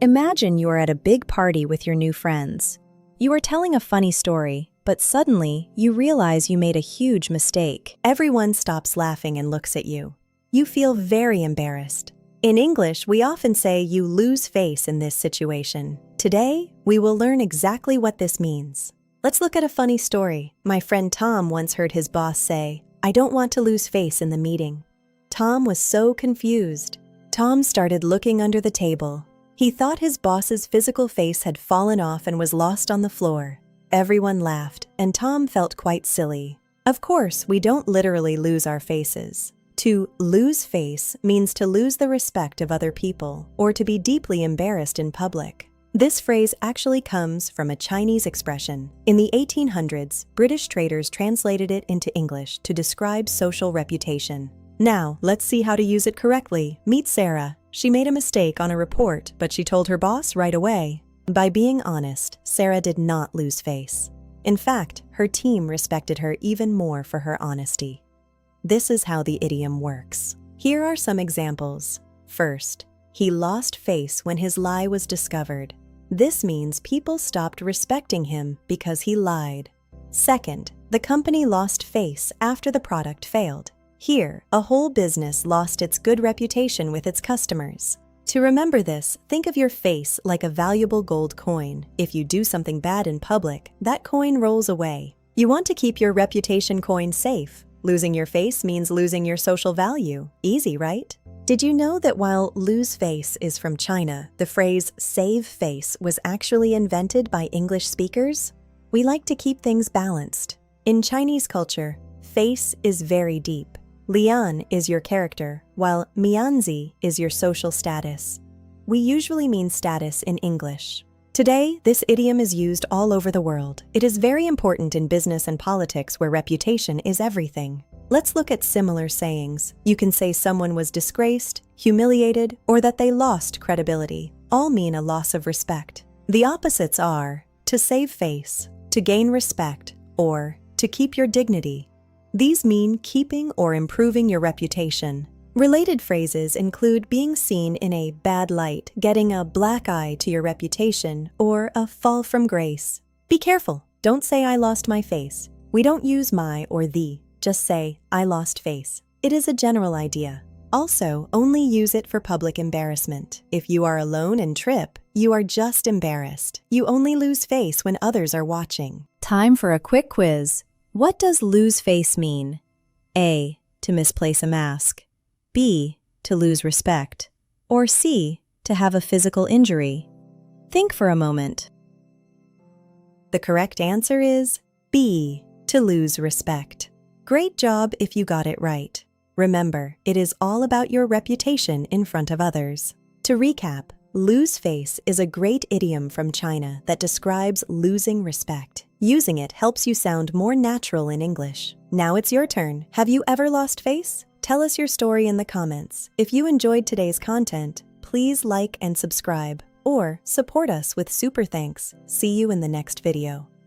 Imagine you are at a big party with your new friends. You are telling a funny story, but suddenly you realize you made a huge mistake. Everyone stops laughing and looks at you. You feel very embarrassed. In English, we often say you lose face in this situation. Today, we will learn exactly what this means. Let's look at a funny story. My friend Tom once heard his boss say, "I don't want to lose face in the meeting." Tom was so confused. Tom started looking under the table. He thought his boss's physical face had fallen off and was lost on the floor. Everyone laughed, and Tom felt quite silly. Of course, we don't literally lose our faces. To lose face means to lose the respect of other people or to be deeply embarrassed in public. This phrase actually comes from a Chinese expression. In the 1800s, British traders translated it into English to describe social reputation. Now, let's see how to use it correctly. Meet Sarah. She made a mistake on a report, but she told her boss right away. By being honest, Sarah did not lose face. In fact, her team respected her even more for her honesty. This is how the idiom works. Here are some examples. First, he lost face when his lie was discovered. This means people stopped respecting him because he lied. Second, the company lost face after the product failed. Here, a whole business lost its good reputation with its customers. To remember this, think of your face like a valuable gold coin. If you do something bad in public, that coin rolls away. You want to keep your reputation coin safe. Losing your face means losing your social value. Easy, right? Did you know that while lose face is from China, the phrase save face was actually invented by English speakers? We like to keep things balanced. In Chinese culture, face is very deep. Lian is your character, while mianzi is your social status. We usually mean status in English. Today, this idiom is used all over the world. It is very important in business and politics where reputation is everything. Let's look at similar sayings. You can say someone was disgraced, humiliated, or that they lost credibility. All mean a loss of respect. The opposites are to save face, to gain respect, or to keep your dignity. These mean keeping or improving your reputation. Related phrases include being seen in a bad light, getting a black eye to your reputation, or a fall from grace. Be careful. Don't say I lost my face. We don't use my or the. Just say I lost face. It is a general idea. Also, only use it for public embarrassment. If you are alone and trip, you are just embarrassed. You only lose face when others are watching. Time for a quick quiz. What does lose face mean? A. To misplace a mask. B. To lose respect. Or C. To have a physical injury. Think for a moment. The correct answer is B. To lose respect. Great job if you got it right. Remember, it is all about your reputation in front of others. To recap, lose face is a great idiom from China that describes losing respect. Using it helps you sound more natural in English. Now it's your turn. Have you ever lost face? Tell us your story in the comments. If you enjoyed today's content, please like and subscribe, or support us with super thanks. See you in the next video.